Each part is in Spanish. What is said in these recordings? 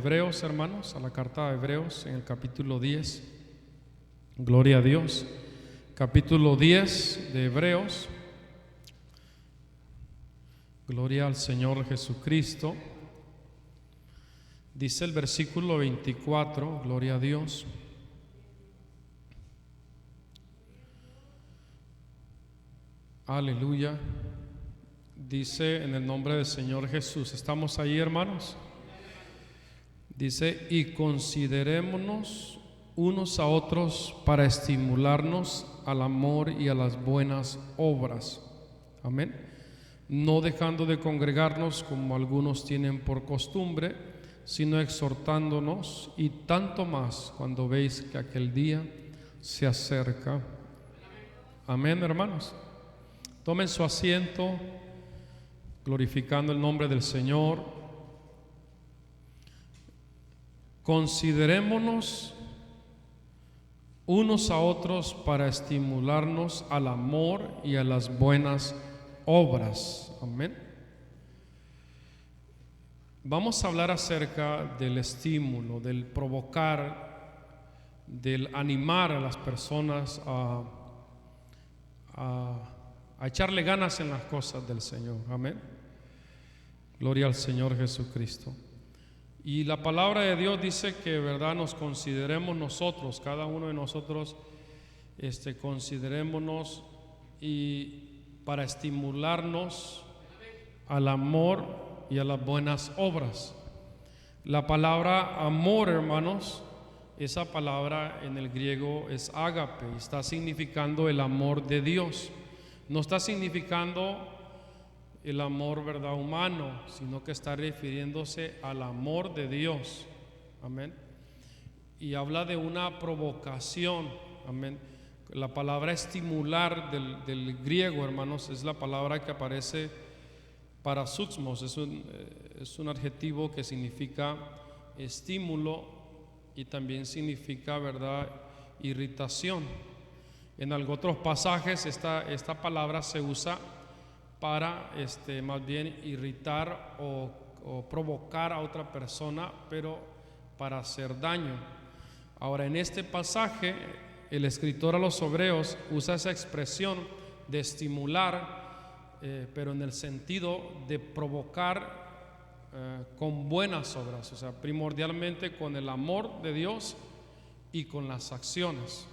Hebreos, hermanos, a la carta de Hebreos en el capítulo 10. Gloria a Dios. Capítulo 10 de Hebreos. Gloria al Señor Jesucristo. Dice el versículo 24, gloria a Dios. Aleluya. Dice en el nombre del Señor Jesús. ¿Estamos ahí, hermanos? Dice: y considerémonos unos a otros para estimularnos al amor y a las buenas obras. Amén. No dejando de congregarnos como algunos tienen por costumbre, sino exhortándonos, y tanto más cuando veis que aquel día se acerca. Amén, hermanos. Tomen su asiento, glorificando el nombre del Señor. Considerémonos unos a otros para estimularnos al amor y a las buenas obras. Amén. Vamos a hablar acerca del estímulo, del provocar, del animar a las personas a echarle ganas en las cosas del Señor. Amén. Gloria al Señor Jesucristo. Y la palabra de Dios dice que, verdad, nos consideremos nosotros, cada uno de nosotros, considerémonos y para estimularnos al amor y a las buenas obras. La palabra amor, hermanos, esa palabra en el griego es ágape, está significando el amor de Dios. No está significando el amor, verdad, humano, sino que está refiriéndose al amor de Dios. Amén. Y habla de una provocación. Amén. La palabra estimular del griego, hermanos, es la palabra que aparece para suxmos. Es un adjetivo que significa estímulo y también significa, verdad, irritación. En algunos otros pasajes esta palabra se usa para más bien irritar o provocar a otra persona, pero para hacer daño. Ahora, en este pasaje el escritor a los Hebreos usa esa expresión de estimular, pero en el sentido de provocar con buenas obras, o sea, primordialmente con el amor de Dios y con las acciones.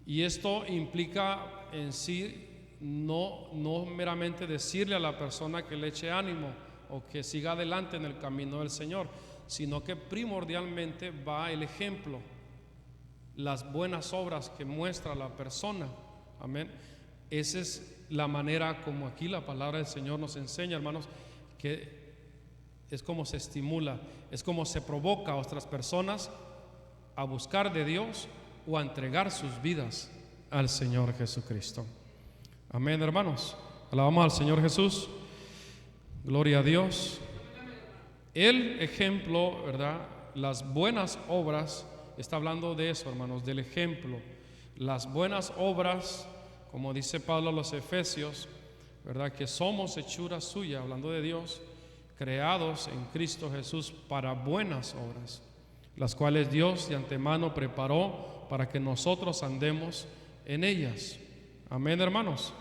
Y esto implica en sí no meramente decirle a la persona que le eche ánimo o que siga adelante en el camino del Señor, sino que primordialmente va el ejemplo, las buenas obras que muestra la persona. Amén. Esa es la manera como aquí la palabra del Señor nos enseña, hermanos, que es como se estimula, es como se provoca a otras personas a buscar de Dios o a entregar sus vidas al Señor Jesucristo. Amén, hermanos. Alabamos al Señor Jesús. Gloria a Dios. El ejemplo, ¿verdad? Las buenas obras, está hablando de eso, hermanos, del ejemplo. Las buenas obras, como dice Pablo a los Efesios, ¿verdad? Que somos hechura suya, hablando de Dios, creados en Cristo Jesús para buenas obras, las cuales Dios de antemano preparó para que nosotros andemos en ellas. Amén, hermanos.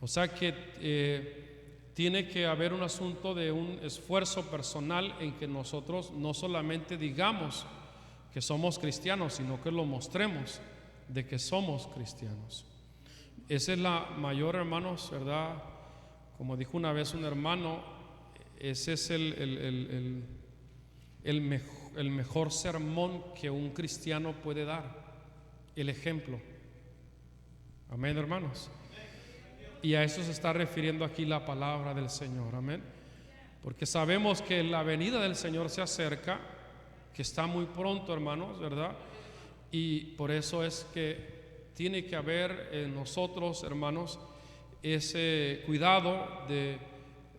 O sea que tiene que haber un asunto de un esfuerzo personal en que nosotros no solamente digamos que somos cristianos, sino que lo mostremos de que somos cristianos. Esa es la mayor, hermanos, ¿verdad? Como dijo una vez un hermano, ese es el mejor sermón que un cristiano puede dar, el ejemplo. Amén, hermanos. Y a eso se está refiriendo aquí la palabra del Señor. Amén. Porque sabemos que la venida del Señor se acerca, que está muy pronto, hermanos, ¿verdad? Y por eso es que tiene que haber en nosotros, hermanos, ese cuidado de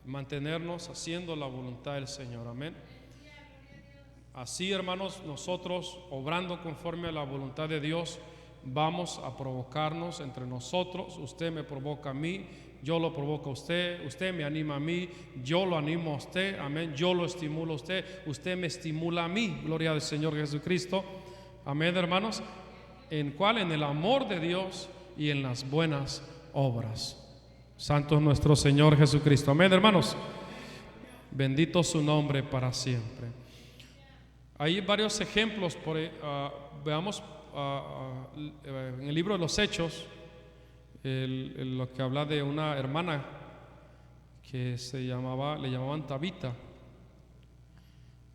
mantenernos haciendo la voluntad del Señor. Amén. Así, hermanos, nosotros obrando conforme a la voluntad de Dios, vamos a provocarnos entre nosotros. Usted me provoca a mí, yo lo provoco a usted, usted me anima a mí, yo lo animo a usted, amén, yo lo estimulo a usted, usted me estimula a mí, gloria al Señor Jesucristo, amén, hermanos. ¿En cuál? En el amor de Dios y en las buenas obras. Santo es nuestro Señor Jesucristo, amén, hermanos. Bendito su nombre para siempre. Hay varios ejemplos, veamos en el libro de los Hechos, lo que habla de una hermana que le llamaban Tabita.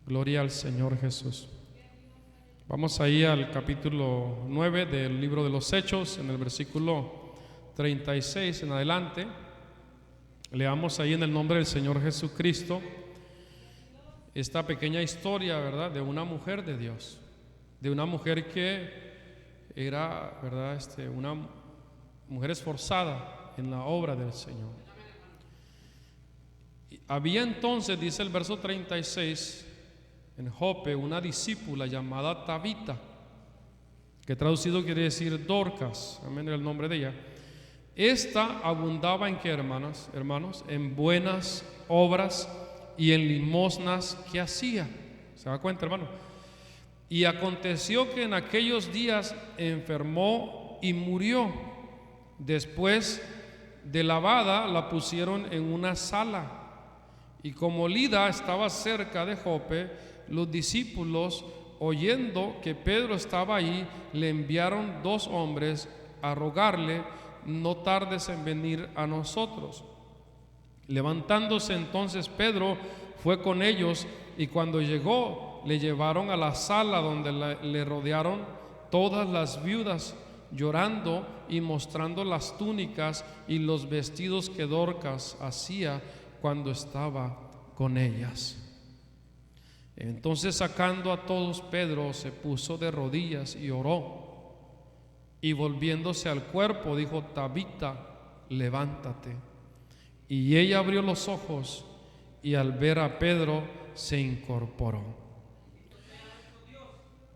Gloria al Señor Jesús. Vamos ahí al capítulo 9 del libro de los Hechos, en el versículo 36 en adelante. Leamos ahí en el nombre del Señor Jesucristo esta pequeña historia, ¿verdad?, de una mujer de Dios, de una mujer que era, ¿verdad?, una mujer esforzada en la obra del Señor. Había entonces, dice el verso 36, en Jope una discípula llamada Tabita, que traducido quiere decir Dorcas, amén, el nombre de ella. Esta abundaba en qué, hermanos, en buenas obras y en limosnas que hacía. ¿Se da cuenta, hermano? Y aconteció que en aquellos días enfermó y murió. Después de lavada la pusieron en una sala. Y como Lida estaba cerca de Jope, los discípulos, oyendo que Pedro estaba ahí, le enviaron 2 hombres a rogarle: no tardes en venir a nosotros. Levantándose entonces Pedro fue con ellos, y cuando llegó le llevaron a la sala donde le rodearon todas las viudas, llorando y mostrando las túnicas y los vestidos que Dorcas hacía cuando estaba con ellas. Entonces, sacando a todos, Pedro se puso de rodillas y oró, y volviéndose al cuerpo dijo: Tabita, levántate. Y ella abrió los ojos, y al ver a Pedro se incorporó.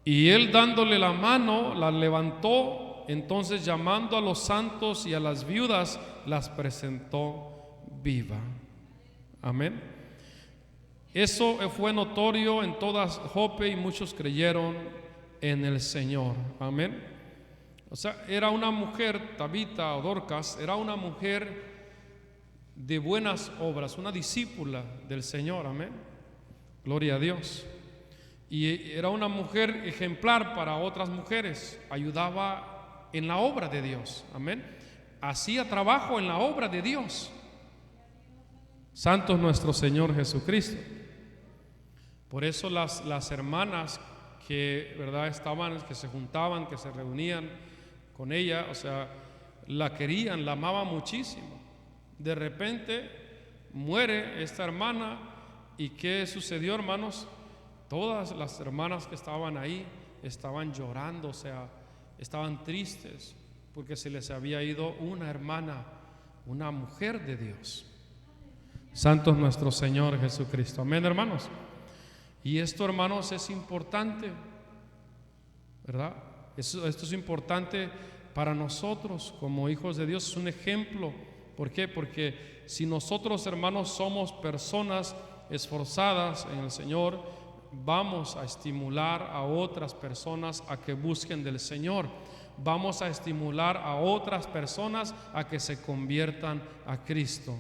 Y él, dándole la mano, la levantó. Entonces, llamando a los santos y a las viudas, las presentó viva. Amén. Eso fue notorio en toda Jope, y muchos creyeron en el Señor. Amén. O sea, era una mujer, Tabita o Dorcas, era una mujer de buenas obras, una discípula del Señor. Amén. Gloria a Dios. Y era una mujer ejemplar para otras mujeres. Ayudaba en la obra de Dios. Amén. Hacía trabajo en la obra de Dios. Santo es nuestro Señor Jesucristo. Por eso las hermanas que, ¿verdad?, estaban, que se juntaban, que se reunían con ella, o sea, la querían, la amaban muchísimo. De repente muere esta hermana, y ¿qué sucedió, hermanos? Todas las hermanas que estaban ahí estaban llorando, o sea, estaban tristes porque se les había ido una hermana, una mujer de Dios. Santo es nuestro Señor Jesucristo. Amén, hermanos. Y esto, hermanos, es importante, ¿verdad? Esto es importante para nosotros como hijos de Dios. Es un ejemplo. ¿Por qué? Porque si nosotros, hermanos, somos personas esforzadas en el Señor, vamos a estimular a otras personas a que busquen del Señor. Vamos a estimular a otras personas a que se conviertan a Cristo.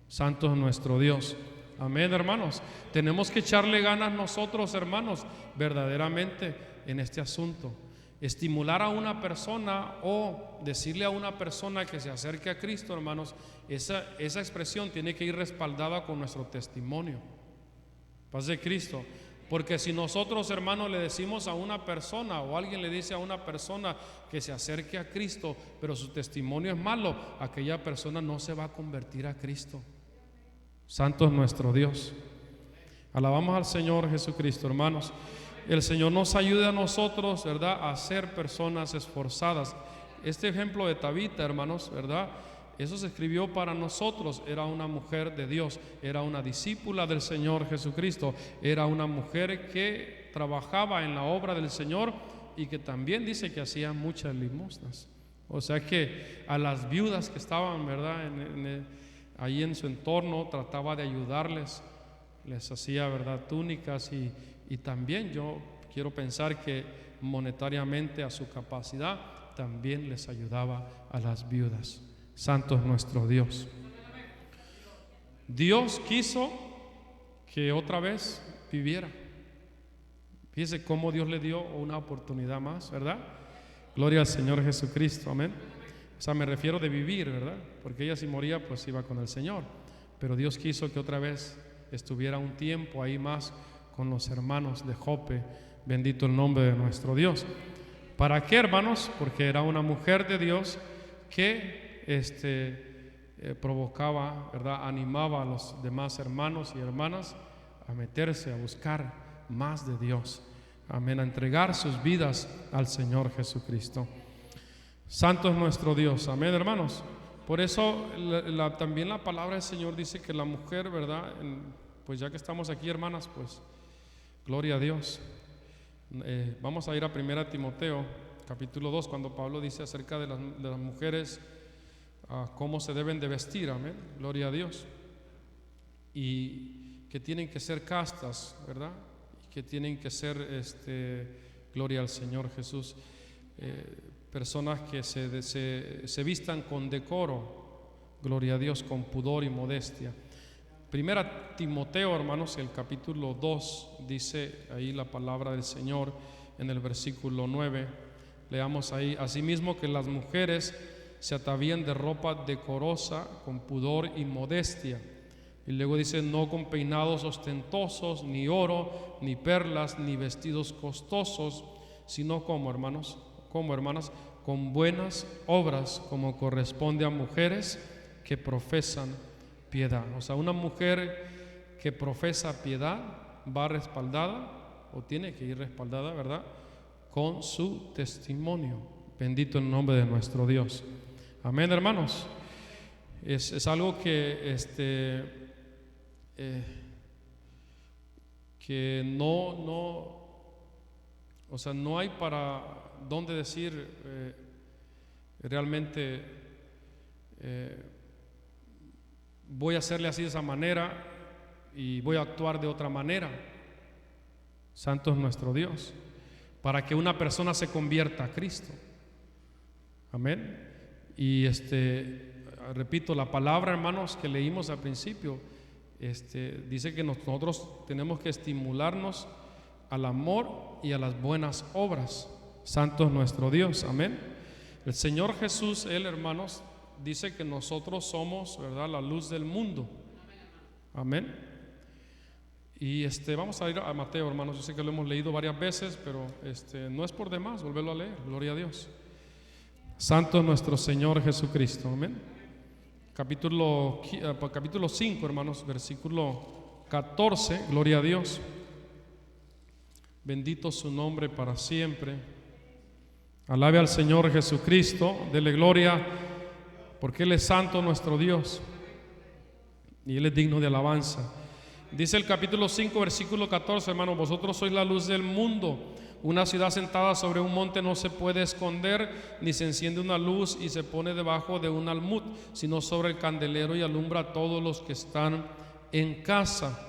Santo es nuestro Dios. Amén, hermanos. Tenemos que echarle ganas nosotros, hermanos, verdaderamente en este asunto. Estimular a una persona o decirle a una persona que se acerque a Cristo, hermanos, esa expresión tiene que ir respaldada con nuestro testimonio. Paz de Cristo. Porque si nosotros, hermanos, le decimos a una persona, o alguien le dice a una persona que se acerque a Cristo, pero su testimonio es malo, aquella persona no se va a convertir a Cristo. Santo es nuestro Dios. Alabamos al Señor Jesucristo, hermanos. El Señor nos ayude a nosotros, ¿verdad?, a ser personas esforzadas. Este ejemplo de Tabita, hermanos, ¿verdad?, eso se escribió para nosotros. Era una mujer de Dios, era una discípula del Señor Jesucristo, era una mujer que trabajaba en la obra del Señor y que también dice que hacía muchas limosnas. O sea que a las viudas que estaban, ¿verdad?, ahí en su entorno, trataba de ayudarles, les hacía, ¿verdad?, túnicas, y también yo quiero pensar que monetariamente a su capacidad también les ayudaba a las viudas. Santo es nuestro Dios. Dios quiso que otra vez viviera. Fíjese cómo Dios le dio una oportunidad más, ¿verdad? Gloria al Señor Jesucristo, amén. O sea, me refiero de vivir, ¿verdad? Porque ella si moría, pues iba con el Señor. Pero Dios quiso que otra vez estuviera un tiempo ahí más con los hermanos de Jope. Bendito el nombre de nuestro Dios. ¿Para qué, hermanos? Porque era una mujer de Dios que provocaba, ¿verdad?, animaba a los demás hermanos y hermanas a meterse, a buscar más de Dios. Amén, a entregar sus vidas al Señor Jesucristo. Santo es nuestro Dios, amén, hermanos. Por eso también la palabra del Señor dice que la mujer, ¿verdad?, pues ya que estamos aquí, hermanas, pues gloria a Dios. Vamos a ir a 1 Timoteo capítulo 2, cuando Pablo dice acerca de las mujeres, cómo se deben de vestir, amén, gloria a Dios, y que tienen que ser castas, ¿verdad?, y que tienen que ser, gloria al Señor Jesús, personas que se vistan con decoro, gloria a Dios, con pudor y modestia. 1 Timoteo, hermanos, el capítulo 2, dice ahí la palabra del Señor en el versículo 9. Leamos ahí: asimismo que las mujeres se atavían de ropa decorosa, con pudor y modestia. Y luego dice: no con peinados ostentosos, ni oro, ni perlas, ni vestidos costosos, sino como hermanas, con buenas obras, como corresponde a mujeres que profesan piedad. O sea, una mujer que profesa piedad va respaldada, o tiene que ir respaldada, ¿verdad?, con su testimonio. Bendito el nombre de nuestro Dios. Amén, hermanos. Es algo que que no, o sea, no hay para dónde decir realmente voy a hacerle así de esa manera y voy a actuar de otra manera. Santo es nuestro Dios, para que una persona se convierta a Cristo. Amén. Y repito, la palabra, hermanos, que leímos al principio, dice que nosotros tenemos que estimularnos al amor y a las buenas obras. Santo es nuestro Dios, amén. El Señor Jesús, Él, hermanos, dice que nosotros somos, ¿verdad?, la luz del mundo. Amén. Y vamos a ir a Mateo, hermanos. Yo sé que lo hemos leído varias veces, pero no es por demás volverlo a leer. Gloria a Dios. Santo es nuestro Señor Jesucristo, amén. Capítulo 5, hermanos, versículo 14, gloria a Dios. Bendito su nombre para siempre. Alabe al Señor Jesucristo, dele gloria, porque Él es santo nuestro Dios y Él es digno de alabanza. Dice el capítulo 5, versículo 14, hermanos: vosotros sois la luz del mundo. Una ciudad sentada sobre un monte no se puede esconder, ni se enciende una luz y se pone debajo de un almud, sino sobre el candelero, y alumbra a todos los que están en casa.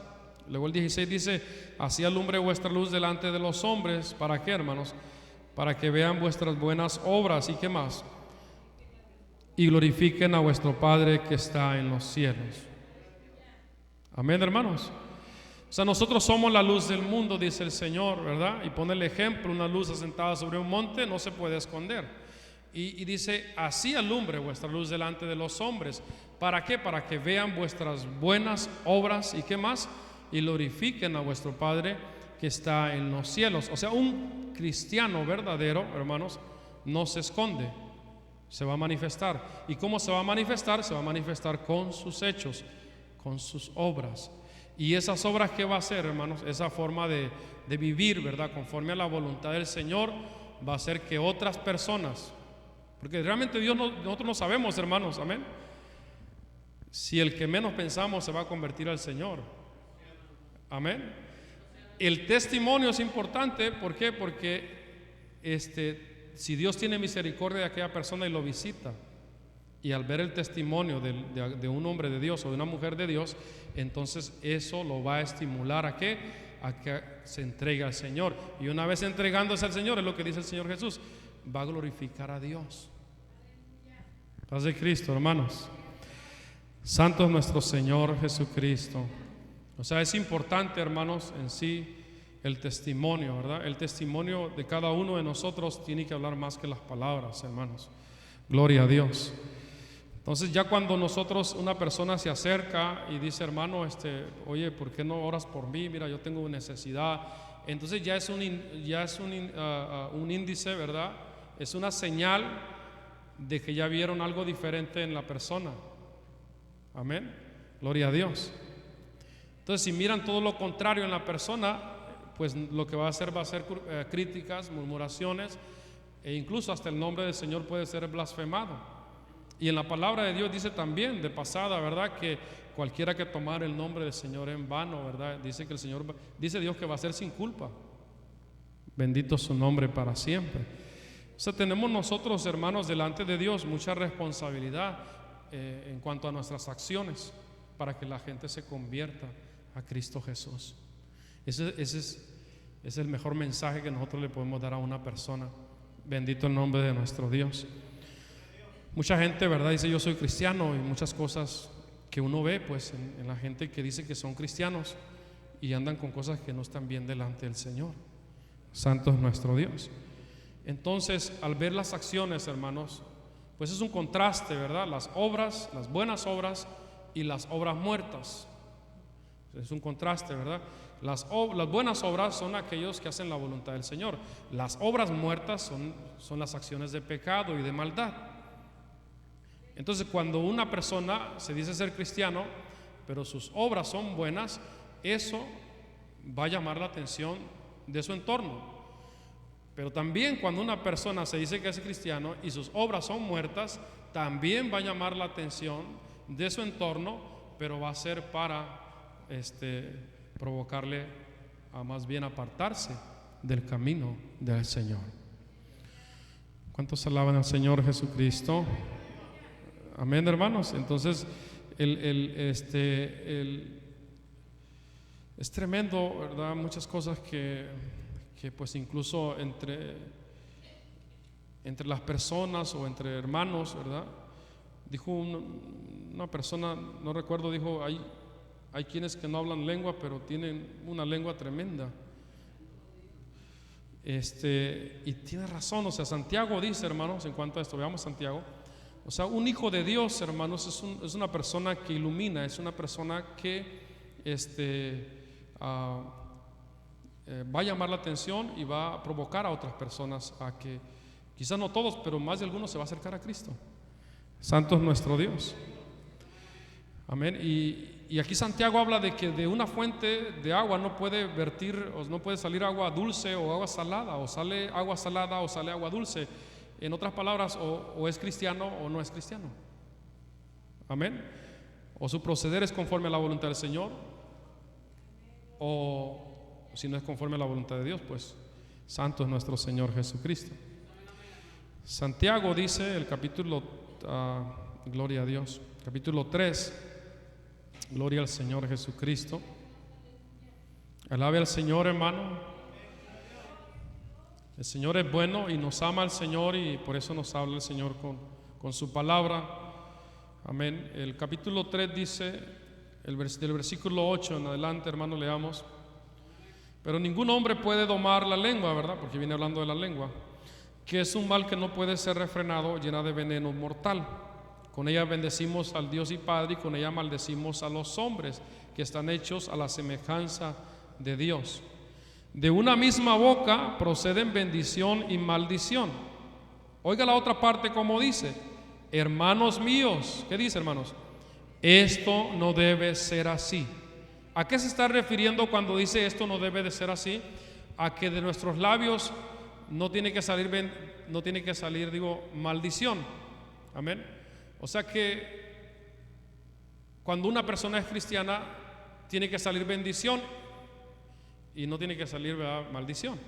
Luego el 16 dice: así alumbre vuestra luz delante de los hombres. ¿Para qué, hermanos? Para que vean vuestras buenas obras. ¿Y qué más? Y glorifiquen a vuestro Padre que está en los cielos. Amén, hermanos. O sea, nosotros somos la luz del mundo, dice el Señor, ¿verdad? Y pone el ejemplo: una luz asentada sobre un monte no se puede esconder. Y dice: así alumbre vuestra luz delante de los hombres. ¿Para qué? Para que vean vuestras buenas obras. ¿Y qué más? Y glorifiquen a vuestro Padre que está en los cielos. O sea, un cristiano verdadero, hermanos, no se esconde, se va a manifestar. ¿Y cómo se va a manifestar? Se va a manifestar con sus hechos, con sus obras. Y esas obras, ¿qué va a hacer, hermanos? Esa forma de vivir, ¿verdad?, conforme a la voluntad del Señor, va a hacer que otras personas, porque realmente nosotros no sabemos, hermanos, amén, si el que menos pensamos se va a convertir al Señor. Amén. El testimonio es importante. ¿Por qué? Porque si Dios tiene misericordia de aquella persona y lo visita, y al ver el testimonio de un hombre de Dios o de una mujer de Dios, entonces eso lo va a estimular ¿a qué? A que se entregue al Señor. Y una vez entregándose al Señor, es lo que dice el Señor Jesús, va a glorificar a Dios. Paz de Cristo, hermanos. Santo es nuestro Señor Jesucristo. O sea, es importante, hermanos, en sí el testimonio, ¿verdad? El testimonio de cada uno de nosotros tiene que hablar más que las palabras, hermanos. Gloria a Dios. Entonces, ya cuando una persona se acerca y dice, hermano, oye, ¿por qué no oras por mí? Mira, yo tengo necesidad. Entonces ya es un índice, ¿verdad? Es una señal de que ya vieron algo diferente en la persona. Amén. Gloria a Dios. Entonces, si miran todo lo contrario en la persona, pues lo que va a ser críticas, murmuraciones, e incluso hasta el nombre del Señor puede ser blasfemado. Y en la palabra de Dios dice también, de pasada, ¿verdad?, que cualquiera que tomare el nombre del Señor en vano, ¿verdad? Dice que dice Dios que va a ser sin culpa. Bendito su nombre para siempre. O sea, tenemos nosotros, hermanos, delante de Dios mucha responsabilidad en cuanto a nuestras acciones para que la gente se convierta a Cristo Jesús. Ese es el mejor mensaje que nosotros le podemos dar a una persona. Bendito el nombre de nuestro Dios. Mucha gente, ¿verdad?, dice yo soy cristiano, y muchas cosas que uno ve pues en la gente que dice que son cristianos y andan con cosas que no están bien delante del Señor. Santo es nuestro Dios. Entonces, al ver las acciones, hermanos, pues es un contraste, ¿verdad? Las obras, las buenas obras y las obras muertas. Es un contraste, ¿verdad? Las buenas obras son aquellos que hacen la voluntad del Señor. Las obras muertas son las acciones de pecado y de maldad. Entonces, cuando una persona se dice ser cristiano, pero sus obras son buenas, eso va a llamar la atención de su entorno. Pero también cuando una persona se dice que es cristiano y sus obras son muertas, también va a llamar la atención de su entorno, pero va a ser para provocarle a más bien apartarse del camino del Señor. ¿Cuántos alaban al Señor Jesucristo? Amén, hermanos. Entonces es tremendo, ¿verdad? Muchas cosas que pues incluso entre las personas o entre hermanos, ¿verdad? Dijo una persona, no recuerdo, dijo, hay quienes que no hablan lengua, pero tienen una lengua tremenda. Y tiene razón. O sea, Santiago dice, hermanos, en cuanto a esto, veamos Santiago. O sea, un hijo de Dios, hermanos, es una persona que ilumina, es una persona que va a llamar la atención y va a provocar a otras personas a que, quizás no todos, pero más de algunos se va a acercar a Cristo. Santo es nuestro Dios. Amén. Y aquí Santiago habla de que de una fuente de agua no puede no puede salir agua dulce o agua salada, o sale agua salada o sale agua dulce. En otras palabras, o es cristiano o no es cristiano. Amén. O su proceder es conforme a la voluntad del Señor, o si no es conforme a la voluntad de Dios, pues santo es nuestro Señor Jesucristo. Santiago dice, el capítulo, gloria a Dios, capítulo 3, gloria al Señor Jesucristo. Alabe al Señor, hermano. El Señor es bueno y nos ama el Señor, y por eso nos habla el Señor con su palabra. Amén. El capítulo 3 dice, del versículo 8 en adelante, hermano, leamos. Pero ningún hombre puede domar la lengua, ¿verdad? Porque viene hablando de la lengua, que es un mal que no puede ser refrenado, llena de veneno mortal. Con ella bendecimos al Dios y Padre, y con ella maldecimos a los hombres que están hechos a la semejanza de Dios. De una misma boca proceden bendición y maldición. Oiga la otra parte como dice: hermanos míos, ¿qué dice, hermanos? Esto no debe ser así. ¿A qué se está refiriendo cuando dice esto no debe de ser así? A que de nuestros labios no tiene que salir maldición. Amén. O sea que cuando una persona es cristiana tiene que salir bendición y no tiene que salir, ¿verdad?, maldición.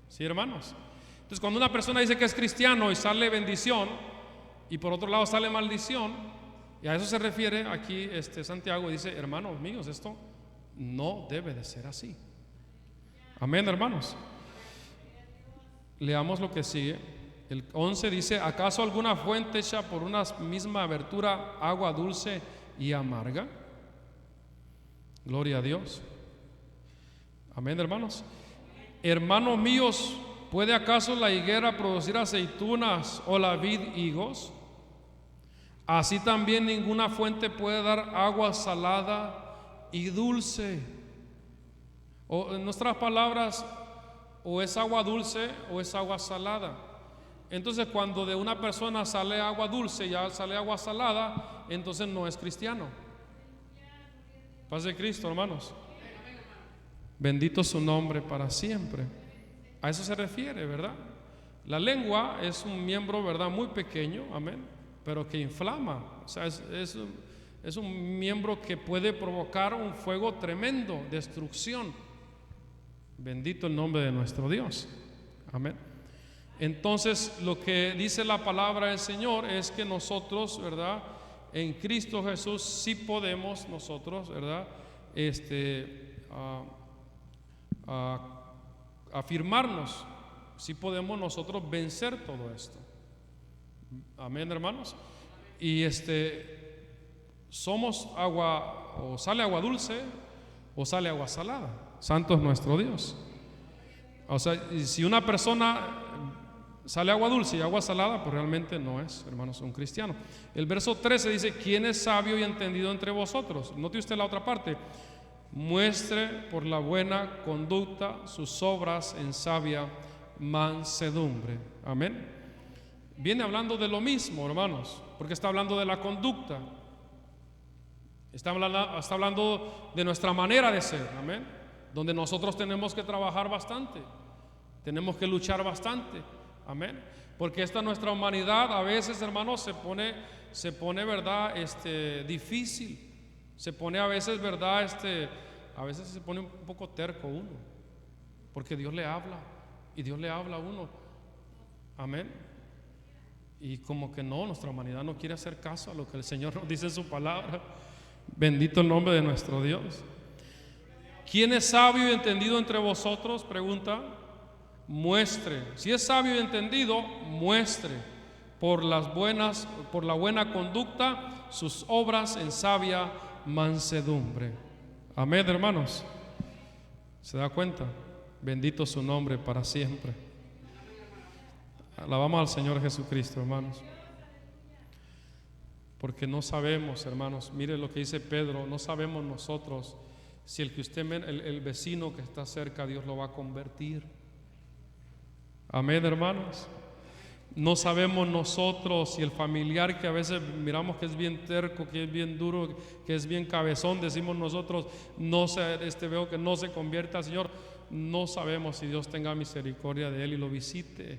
¿Sí, hermanos? Entonces, cuando una persona dice que es cristiano y sale bendición y por otro lado sale maldición, y a eso se refiere aquí Santiago, dice: hermanos míos, esto no debe de ser así. Amén, hermanos. Leamos lo que sigue. El 11 dice: ¿acaso alguna fuente echa por una misma abertura agua dulce y amarga? Gloria a Dios. Amén, hermanos. Hermanos míos, ¿puede acaso la higuera producir aceitunas o la vid higos? Así también ninguna fuente puede dar agua salada y dulce. O en nuestras palabras, o es agua dulce o es agua salada. Entonces, cuando de una persona sale agua dulce y ya sale agua salada, entonces no es cristiano. Paz de Cristo, hermanos. Bendito su nombre para siempre. A eso se refiere, ¿verdad? La lengua es un miembro, ¿verdad?, muy pequeño, amén, pero que inflama. O sea, es un miembro que puede provocar un fuego tremendo, destrucción. Bendito el nombre de nuestro Dios. Amén. Entonces, lo que dice la palabra del Señor es que nosotros, ¿verdad?, en Cristo Jesús sí podemos nosotros, ¿verdad?, afirmarnos, sí podemos nosotros vencer todo esto. Amén, hermanos. Y somos agua, o sale agua dulce o sale agua salada. Santo es nuestro Dios. O sea, si una persona sale agua dulce y agua salada, pues realmente no es, hermanos, un cristiano. El verso 13 dice: ¿quién es sabio y entendido entre vosotros? Note usted la otra parte: muestre por la buena conducta sus obras en sabia mansedumbre. Amén. Viene hablando de lo mismo, hermanos, porque está hablando de la conducta. Está hablando de nuestra manera de ser, amén, donde nosotros tenemos que trabajar bastante, tenemos que luchar bastante, amén, porque esta nuestra humanidad a veces, hermanos, se pone verdad, difícil, se pone a veces, verdad, a veces se pone un poco terco uno, porque Dios le habla y Dios le habla a uno, amén, y como que no, nuestra humanidad no quiere hacer caso a lo que el Señor nos dice en su palabra. Bendito el nombre de nuestro Dios. ¿Quién es sabio y entendido entre vosotros? Pregunta. Muestre. Si es sabio y entendido, muestre por la buena conducta sus obras en sabia mansedumbre. Amén, hermanos. ¿Se da cuenta? Bendito su nombre para siempre. Alabamos al Señor Jesucristo, hermanos. Porque no sabemos, hermanos, mire lo que dice Pedro, no sabemos nosotros si el vecino que está cerca, Dios lo va a convertir. Amén, hermanos. No sabemos nosotros si el familiar que a veces miramos que es bien terco, que es bien duro, que es bien cabezón, decimos nosotros, veo que no se convierta al Señor. No sabemos si Dios tenga misericordia de él y lo visite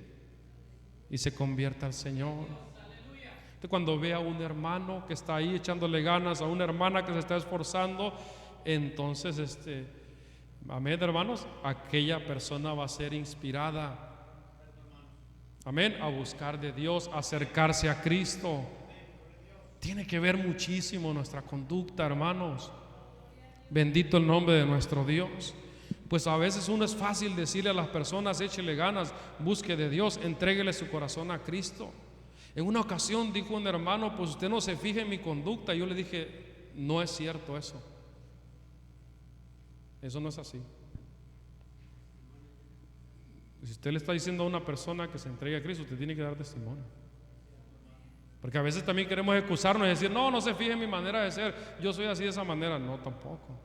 y se convierta al Señor. Cuando ve a un hermano que está ahí echándole ganas, a una hermana que se está esforzando, entonces amén, hermanos, aquella persona va a ser inspirada, amén, a buscar de Dios, a acercarse a Cristo. Tiene que ver muchísimo nuestra conducta, hermanos. Bendito el nombre de nuestro Dios. Pues a veces uno es fácil decirle a las personas: échele ganas, busque de Dios, entréguele su corazón a Cristo. En una ocasión dijo un hermano: pues usted no se fije en mi conducta. Yo le dije: no es cierto eso. Eso no es así. Si usted le está diciendo a una persona que se entregue a Cristo, usted tiene que dar testimonio. Porque a veces también queremos excusarnos y decir: no se fije en mi manera de ser, yo soy así de esa manera. No, tampoco.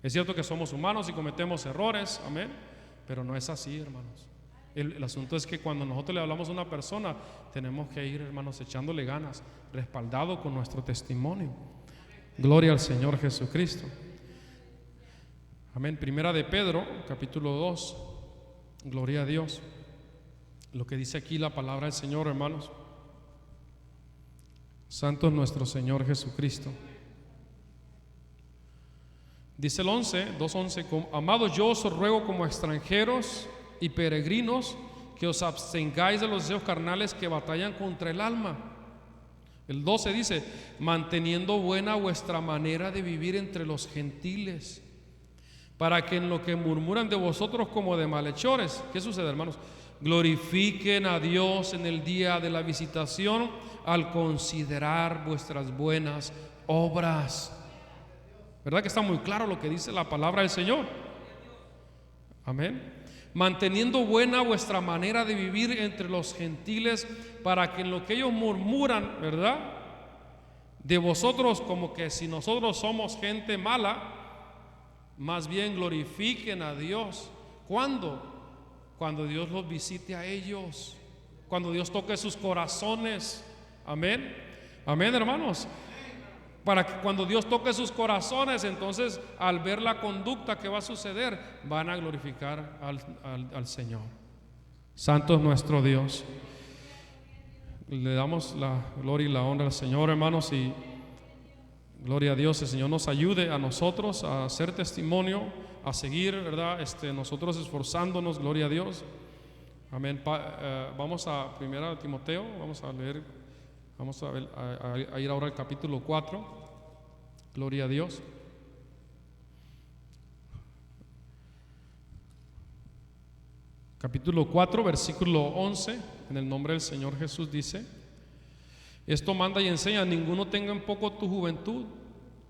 Es cierto que somos humanos y cometemos errores, amén, pero no es así, hermanos. El asunto es que cuando nosotros le hablamos a una persona, tenemos que ir, hermanos, echándole ganas, respaldado con nuestro testimonio. Gloria al Señor Jesucristo. Amén. Primera de Pedro, capítulo 2. Gloria a Dios. Lo que dice aquí la palabra del Señor, hermanos. Santo es nuestro Señor Jesucristo. Dice el 2:11: amados, yo os ruego como extranjeros y peregrinos que os abstengáis de los deseos carnales que batallan contra el alma. El 12 dice, manteniendo buena vuestra manera de vivir entre los gentiles, para que en lo que murmuran de vosotros como de malhechores, ¿qué sucede, hermanos? Glorifiquen a Dios en el día de la visitación al considerar vuestras buenas obras. ¿Verdad que está muy claro lo que dice la palabra del Señor? Amén. Manteniendo buena vuestra manera de vivir entre los gentiles, para que en lo que ellos murmuran, ¿verdad?, de vosotros, como que si nosotros somos gente mala, más bien glorifiquen a Dios. ¿Cuándo? Cuando Dios los visite a ellos, cuando Dios toque sus corazones. Amén. Amén, hermanos. Para que cuando Dios toque sus corazones, entonces al ver la conducta que va a suceder, van a glorificar al Señor. Santo es nuestro Dios. Le damos la gloria y la honra al Señor, hermanos, y gloria a Dios. El Señor nos ayude a nosotros a hacer testimonio, a seguir, ¿verdad? Nosotros esforzándonos, gloria a Dios. Amén. Vamos a 1 Timoteo, vamos a leer, vamos a ir ahora al capítulo 4. Gloria a Dios. Capítulo 4, versículo 11, en el nombre del Señor Jesús dice: esto manda y enseña, ninguno tenga en poco tu juventud,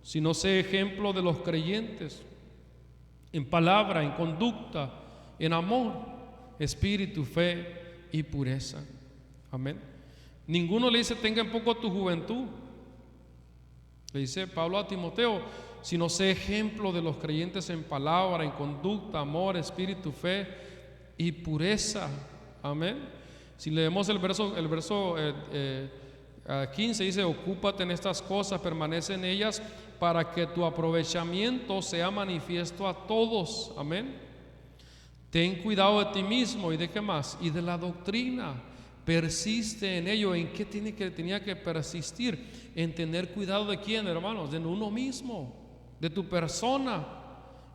sino sé ejemplo de los creyentes, en palabra, en conducta, en amor, espíritu, fe y pureza. Amén. Ninguno le dice tenga en poco tu juventud. Le dice Pablo a Timoteo, sino sé ejemplo de los creyentes en palabra, en conducta, amor, espíritu, fe y pureza. Amén. Si leemos el verso 15, dice: ocúpate en estas cosas, permanece en ellas, para que tu aprovechamiento sea manifiesto a todos. Amén. Ten cuidado de ti mismo y de qué más, y de la doctrina. Persiste en ello. ¿En qué tenía que persistir? En tener cuidado de quién, hermanos, de uno mismo, de tu persona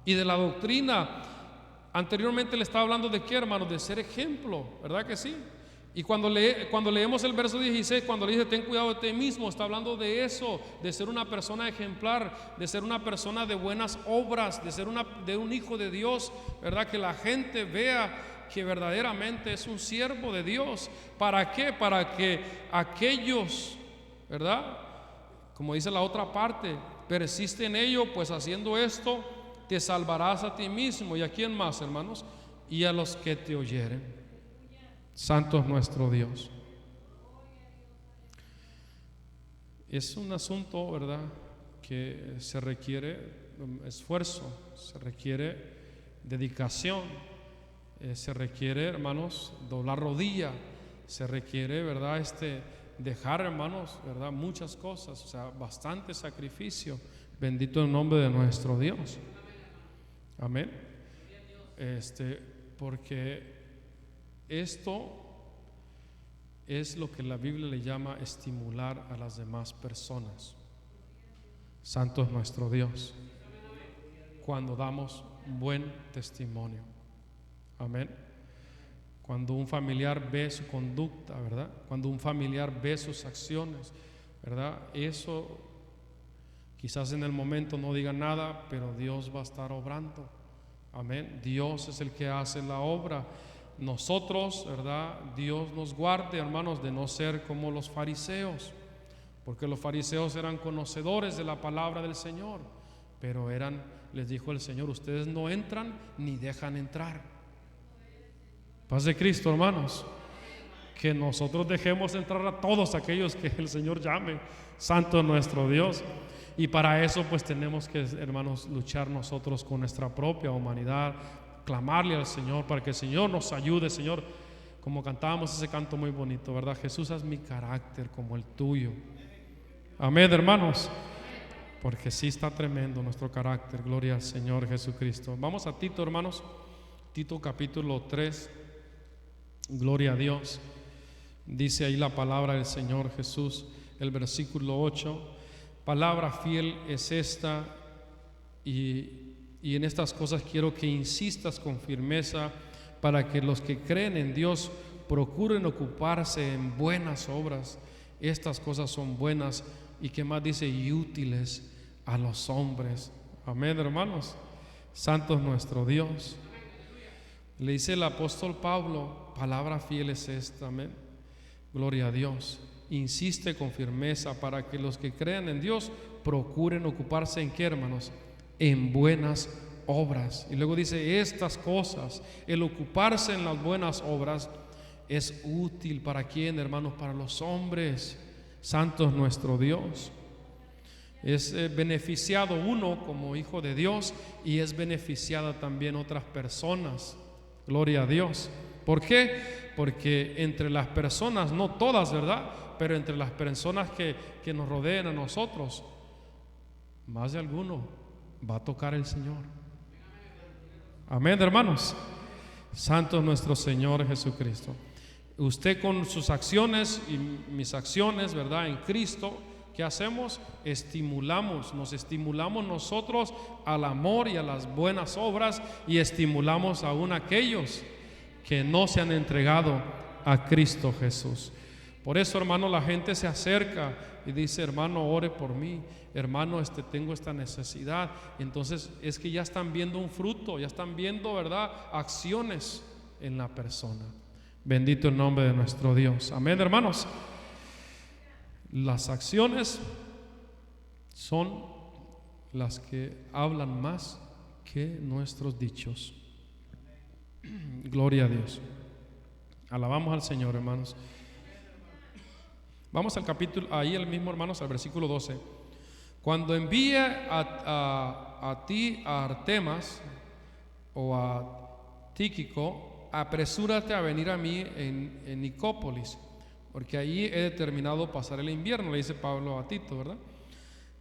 y de la doctrina. Anteriormente le estaba hablando de qué, hermanos, de ser ejemplo, ¿verdad que sí? Y cuando leemos el verso 16, cuando le dice ten cuidado de ti mismo, está hablando de eso, de ser una persona ejemplar, de ser una persona de buenas obras, de un hijo de Dios, ¿verdad? Que la gente vea que verdaderamente es un siervo de Dios. ¿Para qué? Para que aquellos, ¿verdad?, como dice la otra parte, persiste en ello, pues haciendo esto te salvarás a ti mismo. ¿Y a quién más, hermanos? Y a los que te oyeren. Santo es nuestro Dios. Es un asunto, ¿verdad?, que se requiere esfuerzo, se requiere dedicación, se requiere, hermanos, doblar rodilla, se requiere, ¿verdad?, dejar, hermanos, ¿verdad?, muchas cosas, o sea, bastante sacrificio. Bendito el nombre de nuestro Dios. Amén. Porque esto es lo que la Biblia le llama estimular a las demás personas. Santo es nuestro Dios. Cuando damos buen testimonio. Amén. Cuando un familiar ve su conducta, ¿verdad? Cuando un familiar ve sus acciones, ¿verdad? Eso quizás en el momento no diga nada, pero Dios va a estar obrando. Amén. Dios es el que hace la obra. Nosotros, ¿verdad?, Dios nos guarde, hermanos, de no ser como los fariseos, porque los fariseos eran conocedores de la palabra del Señor, pero les dijo el Señor: ustedes no entran ni dejan entrar. Paz de Cristo, hermanos. Que nosotros dejemos entrar a todos aquellos que el Señor llame. Santo es nuestro Dios. Y para eso pues tenemos que, hermanos, luchar nosotros con nuestra propia humanidad, clamarle al Señor para que el Señor nos ayude. Señor, como cantábamos ese canto muy bonito, ¿verdad? Jesús, haz mi carácter como el tuyo. Amén, hermanos. Porque sí está tremendo nuestro carácter. Gloria al Señor Jesucristo. Vamos a Tito, hermanos. Tito capítulo 3. Gloria a Dios. Dice ahí la palabra del Señor Jesús, el versículo 8: palabra fiel es esta, y en estas cosas quiero que insistas con firmeza, para que los que creen en Dios procuren ocuparse en buenas obras. Estas cosas son buenas y que más dice, y útiles a los hombres. Amén, hermanos. Santo es nuestro Dios. Le dice el apóstol Pablo, palabra fiel es esta, amén. Gloria a Dios. Insiste con firmeza para que los que crean en Dios procuren ocuparse en qué, hermanos, en buenas obras. Y luego dice, estas cosas, el ocuparse en las buenas obras es útil para quién, hermanos, para los hombres. Santo es nuestro Dios. Es beneficiado uno como hijo de Dios y es beneficiada también otras personas. Gloria a Dios. ¿Por qué? Porque entre las personas, no todas, ¿verdad? Pero entre las personas que nos rodean a nosotros, más de alguno va a tocar el Señor. Amén, hermanos. Santo es nuestro Señor Jesucristo. Usted con sus acciones y mis acciones, ¿verdad? En Cristo, ¿qué hacemos? Nos estimulamos nosotros al amor y a las buenas obras, y estimulamos aún a aquellos que no se han entregado a Cristo Jesús. Por eso, hermano, la gente se acerca y dice, hermano, ore por mí, hermano, tengo esta necesidad. Entonces es que ya están viendo un fruto, ya están viendo, ¿verdad?, acciones en la persona. Bendito el nombre de nuestro Dios. Amén, hermanos. Las acciones son las que hablan más que nuestros dichos. Gloria a Dios. Alabamos al Señor, hermanos. Vamos al capítulo, ahí el mismo, hermanos, al versículo 12. Cuando envíe a ti a Artemas o a Tíquico, apresúrate a venir a mí en Nicópolis, porque allí he determinado pasar el invierno, le dice Pablo a Tito, ¿verdad?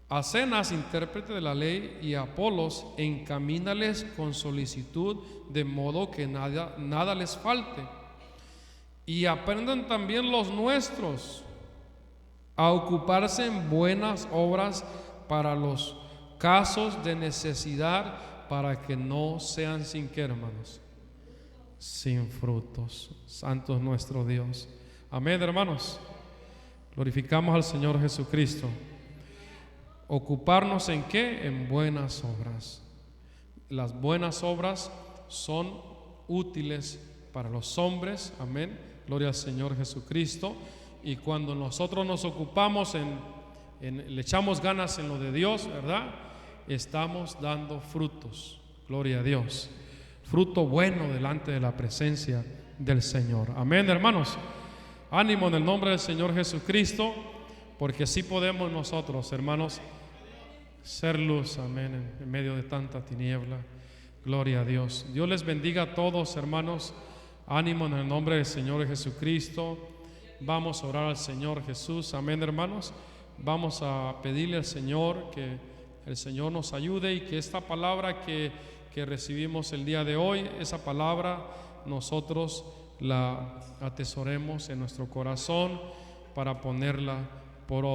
A Zenas, intérprete de la ley, y a Apolos, encamínales con solicitud, de modo que nada les falte. Y aprendan también los nuestros a ocuparse en buenas obras para los casos de necesidad, para que no sean sin qué, hermanos, sin frutos. Santo es nuestro Dios. Amén, hermanos. Glorificamos al Señor Jesucristo. Ocuparnos en qué? En buenas obras. Las buenas obras son útiles para los hombres. Amén. Gloria al Señor Jesucristo. Y cuando nosotros nos ocupamos le echamos ganas en lo de Dios, ¿verdad? Estamos dando frutos. Gloria a Dios. Fruto bueno delante de la presencia del Señor. Amén, hermanos. Ánimo en el nombre del Señor Jesucristo, porque así podemos nosotros, hermanos, ser luz, amén, en medio de tanta tiniebla. Gloria a Dios. Dios les bendiga a todos, hermanos. Ánimo en el nombre del Señor Jesucristo. Vamos a orar al Señor Jesús, amén, hermanos. Vamos a pedirle al Señor que el Señor nos ayude y que esta palabra que recibimos el día de hoy, esa palabra nosotros la atesoremos en nuestro corazón para ponerla por obra.